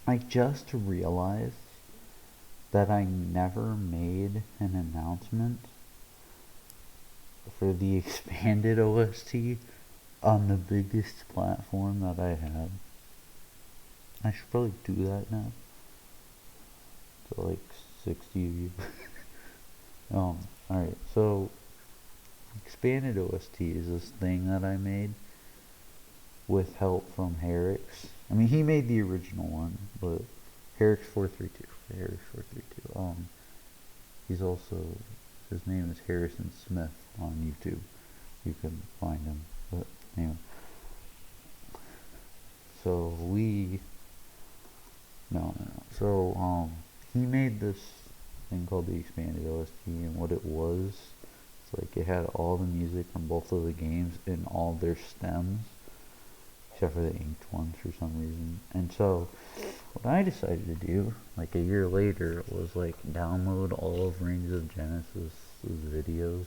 I just realized that I never made an announcement for the expanded OST on the biggest platform that I have. I should probably do that now. To like 60 of you. Alright, so expanded OST is this thing that I made with help from Herrick's. I mean, he made the original one, but Herrick's 432. Herrick's 432. He's also, his name is Harrison Smith on YouTube. You can find him. But anyway, so he made this thing called the Expanded OST, and what it was, it's like it had all the music from both of the games in all their stems, except for the inked ones for some reason. And so, what I decided to do, like a year later, was like download all of Rings of Genesis' videos,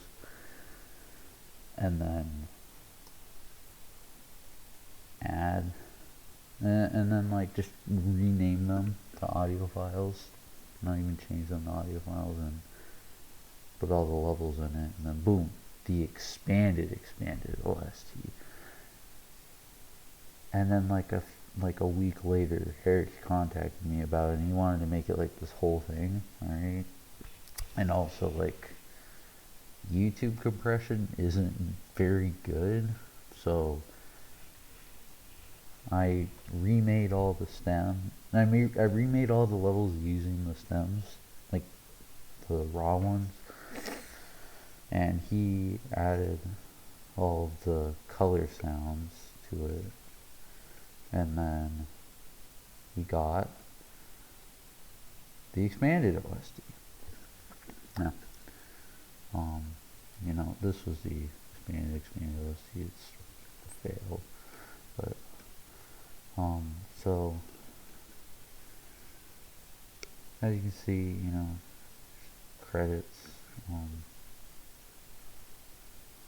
and then add, and then like just rename them to audio files, not even change them to audio files, and put all the levels in it, and then boom, the expanded OST. And then like a week later, Eric contacted me about it, and he wanted to make it like this whole thing, alright? And also like YouTube compression isn't very good, so I remade all the stems. I remade all the levels using the stems, like the raw ones, and he added all of the color sounds to it, and then we got the expanded OST. Now, this was the expanded OST. It's a fail, but so as you can see, credits.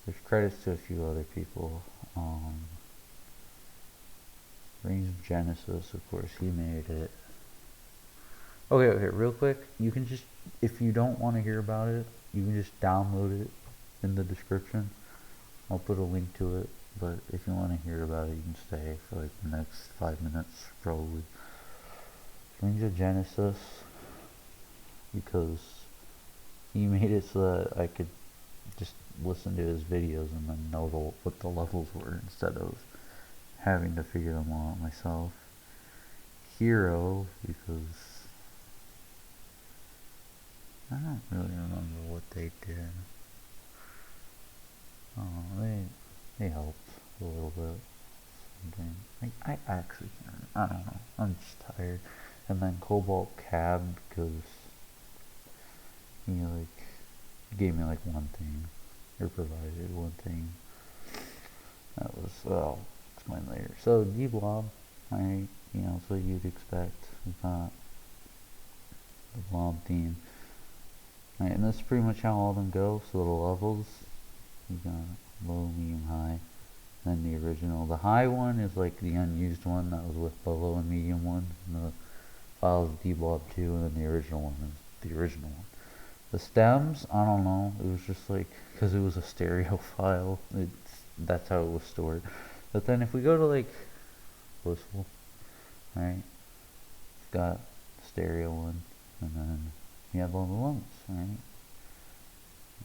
There's credits to a few other people. Rings of Genesis, of course, he made it. Okay, real quick, you can just, if you don't want to hear about it, you can just download it in the description. I'll put a link to it, but if you want to hear about it, you can stay for like the next 5 minutes, probably. Rings of Genesis, because he made it so that I could just listen to his videos and then know what the levels were instead of having to figure them all out myself. Hero, because I don't really remember what they did. They helped a little bit. Something. I actually can't. I don't know. I'm just tired. And then Cobalt Cab, because he gave me like one thing, or provided one thing. That was, well, I'll explain later. So Blob, right? It's what you'd expect. We got the Blob theme. Right, and that's pretty much how all of them go. So the levels, you got low, medium, high, then the original. The high one is like the unused one that was with the low and medium one. And the file is Blob 2, and then the original one is the original one. The stems, I don't know. It was just like, because it was a stereo file, that's how it was stored. But then if we go to like Blissful, right, it's got stereo one, and then you have all the lumps, right?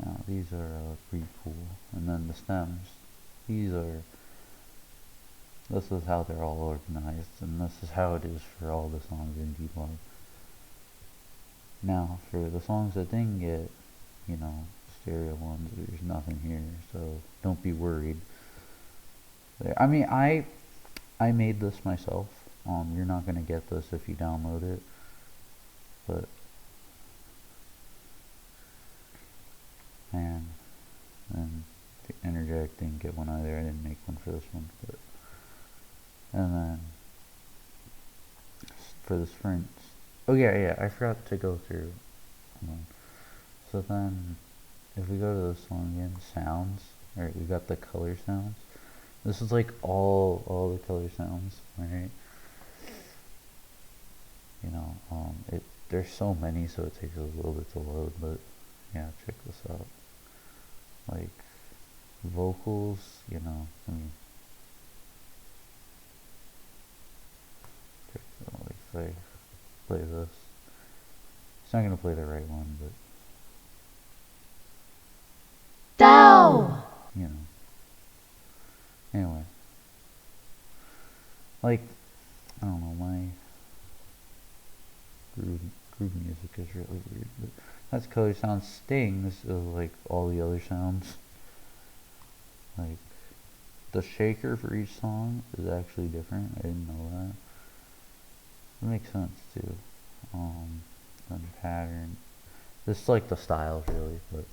Now these are pretty cool. And then the stems, this is how they're all organized, and this is how it is for all the songs in D-Blob. Now, for the songs that didn't get, stereo ones, there's nothing here, so don't be worried. I mean, I made this myself. You're not gonna get this if you download it, but and the Energetic didn't get one either. I didn't make one for this one, but and then for the sprints. Oh yeah, I forgot to go through. So then, if we go to this song again, sounds. Alright, we got the color sounds. This is like all the color sounds, right? There's so many, so it takes a little bit to load, but yeah, check this out. Like, vocals, you know, I mean, check, like, if I play this, it's not gonna play the right one, but, Dow! you know, anyway, like, I don't know, my groove music is really weird, but that's color sound stings like all the other sounds. Like, the shaker for each song is actually different. I didn't know that. It makes sense too. And pattern. This is like the styles really, but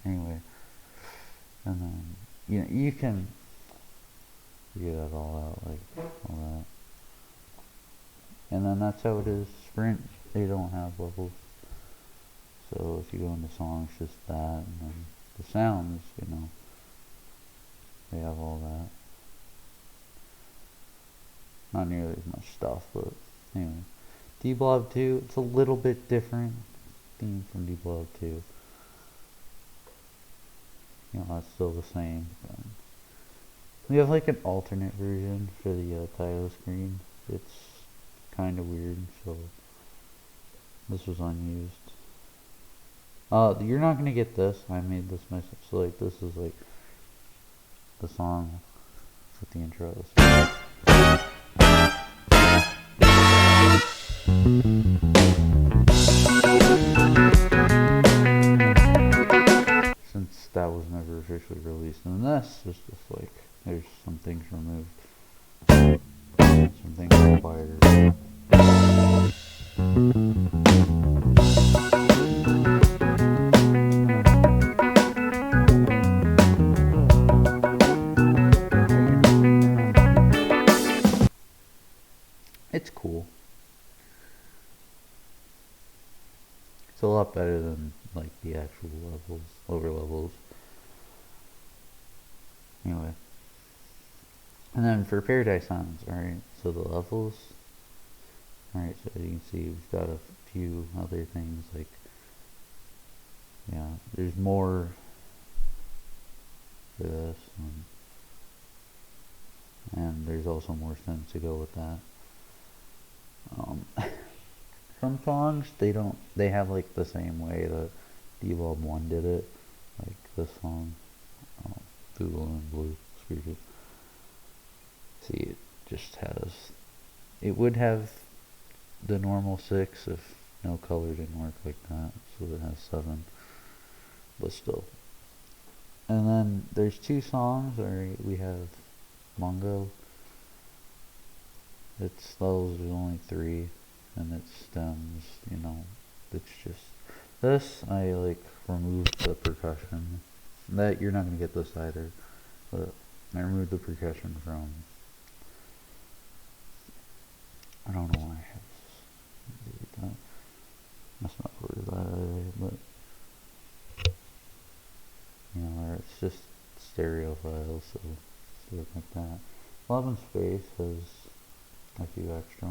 anyway. And then you can figure that all out, like all that. And then that's how it is. Sprint, they don't have levels. So if you go into songs, just that, and then the sounds, they have all that. Not nearly as much stuff, but anyway. Blob 2, it's a little bit different theme from Blob 2. That's still the same. We have like an alternate version for the title screen. It's kind of weird, so this was unused. You're not gonna get this. I made this myself. So like, this is like the song with the intro. Since that was never officially released, and this is just like there's some things removed, some things required. It's cool. It's a lot better than like the actual levels, lower levels. Anyway. And then for Paradise Islands, alright, so the levels. Alright, so as you can see, we've got a few other things like, there's more for this, and there's also more things to go with that. Some songs, they have like the same way that Blob 1 did it, like this song, Google and Blue Spirited. See, it would have the normal 6 if no color didn't work like that, so it has 7, but still. And then there's 2 songs, alright, we have Mongo. Its levels is only 3, and it stems, it's just, this, I like removed the percussion. That, you're not gonna get this either, but I removed the percussion from, I don't know why I have that. Must not order that either, but it's just stereo files, so it's look like that. Blob in Space has a few extra.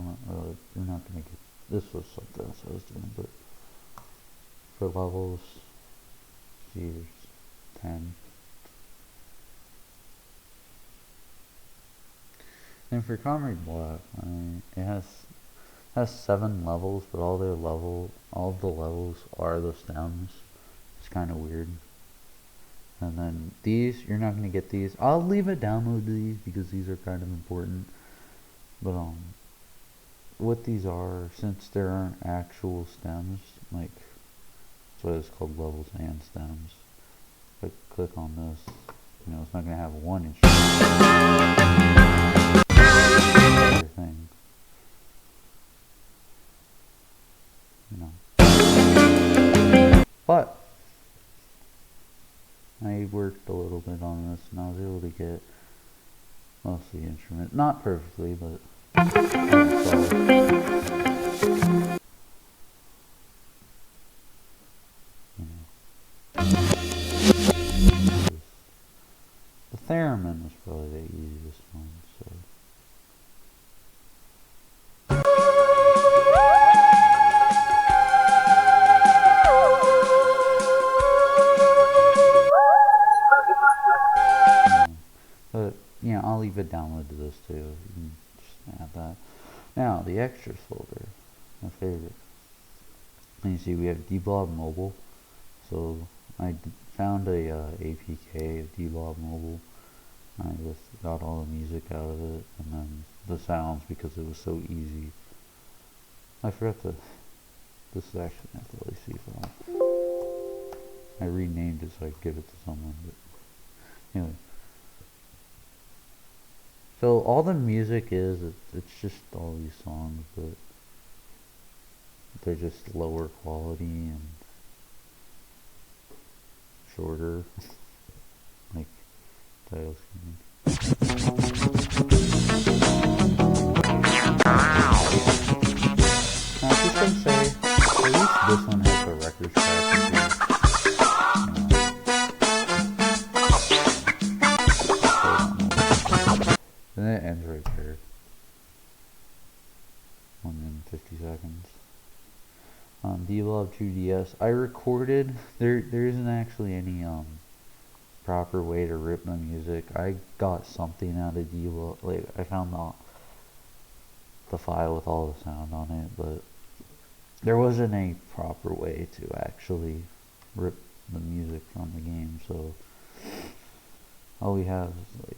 You're not gonna get. This was something else I was doing, but for levels, here's 10. And for Comrade Black, it has 7 levels, but all of the levels are the stems. It's kind of weird. And then these, you're not gonna get these. I'll leave a download to these because these are kind of important. But what these are, since there aren't actual stems, like that's why it's called levels and stems. If I click on this, it's not gonna have one instrument thing. But I worked a little bit on this and I was able to get most of the instrument. Not perfectly, but The theremin was probably the easiest one, so. But, yeah, I'll leave a download to this too. You can just add that. Now, the extras folder, my favorite. And you see we have Blob Mobile. So, I found a APK of Blob Mobile. I just got all the music out of it, and then the sounds because it was so easy. I forgot to, this is actually an FLAC file. I renamed it so I could give it to someone, but anyway. So all the music it's just all these songs, but they're just lower quality and shorter, like title screen. Now, I was just gonna say, at least this one has the record scratch. And it ends right there. 1 minute 50 seconds. Blob 2DS. I recorded. There isn't actually any proper way to rip the music. I got something out of Blob. Like I found the file with all the sound on it, but there wasn't a proper way to actually rip the music from the game. So all we have is like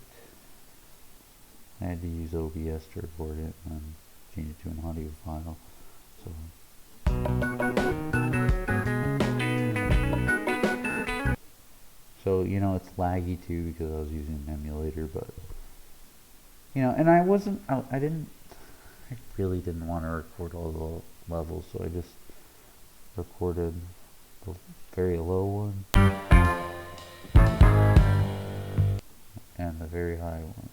I had to use OBS to record it and then change it to an audio file. So you know, it's laggy too because I was using an emulator, but you know, and I really didn't want to record all the levels, so I just recorded the very low one and the very high one.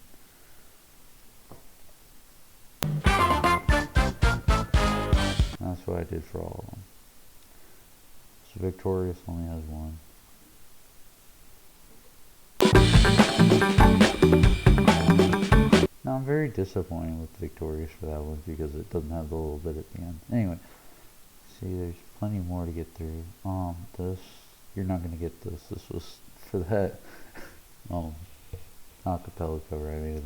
That's what I did for all of them. So Victorious only has one. Now I'm very disappointed with Victorious for that one because it doesn't have the little bit at the end. Anyway, see, there's plenty more to get through. This, you're not gonna get this. This was for that acapella cover I made of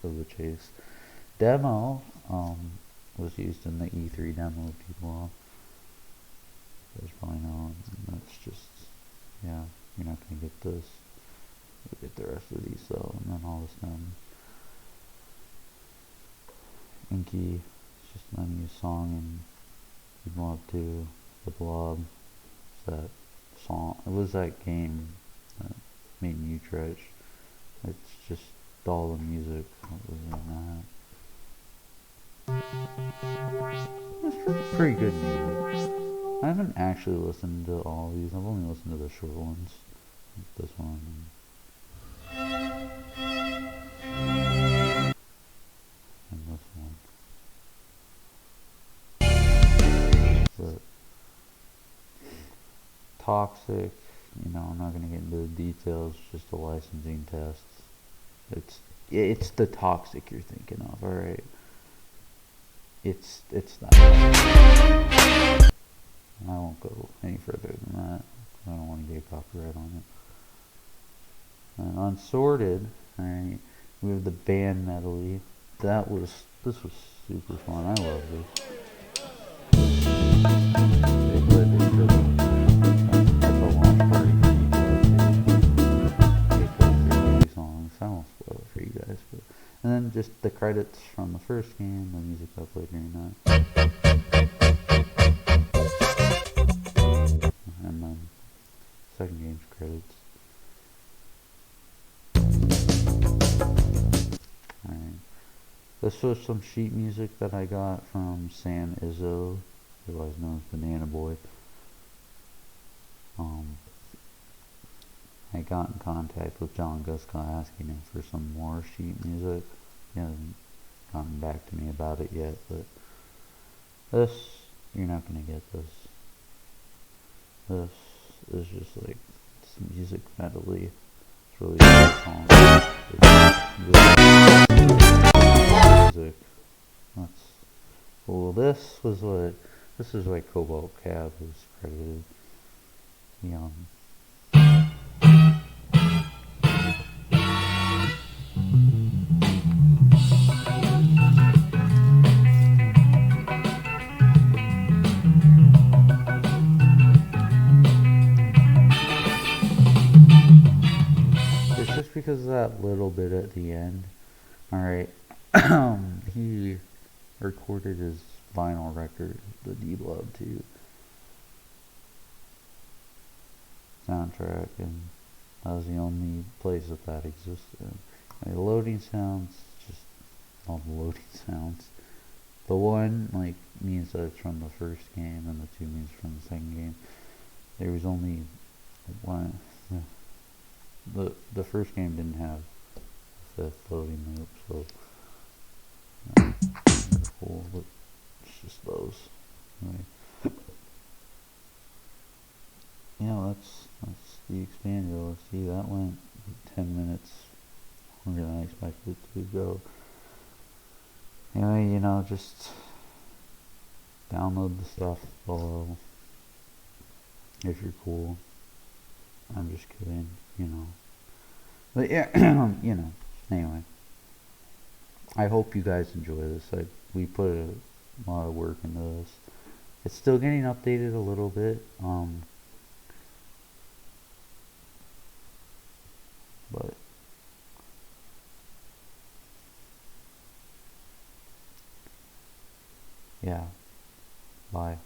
the chase demo. Was used in the E3 demo of people. There's probably no. That's just, yeah. You're not gonna get this. You'll get the rest of these though, and then all this done. Inky, it's just an unused song in Blob 2. The Blob, it's that song. It was that game that made me Utrecht. It's just all the music that was in that. It's pretty good music. I haven't actually listened to all these. I've only listened to the short ones. Like this one. And this one. But Toxic, you know, I'm not gonna get into the details, just a licensing test. It's the Toxic you're thinking of, alright? It's that. I won't go any further than that. I don't want to get copyright on it. And Unsorted, alright, we have the band medley. This was super fun. I love this. They played it for the launch party for me. They played 30 songs. I won't spoil it for you guys, but and then just the credits from the first game, the music I played during that. And then second game's credits. Alright. This was some sheet music that I got from Sam Izzo, otherwise known as Banana Boy. I got in contact with John Guska asking him for some more sheet music. He hasn't gotten back to me about it yet, but this, you're not going to get this. This, is just like it's music medley. It's really good song. It's really music. That's cool. This is why Cobalt Cab is credited. Young. It's just because of that little bit at the end. Alright. He recorded his vinyl record, the Blob 2 soundtrack, and that was the only place that existed. The loading sounds, just all the loading sounds. The one like means that it's from the first game, and the two means from the second game. There was only one. The first game didn't have the fifth loading loop, so they're cool. But it's just those. Anyway. Yeah, that's the expanded OST. That went 10 minutes longer than I expected it to go. Anyway, just download the stuff below if you're cool. I'm just kidding, But yeah, anyway. I hope you guys enjoy this. We put a lot of work into this. It's still getting updated a little bit. But yeah. Bye.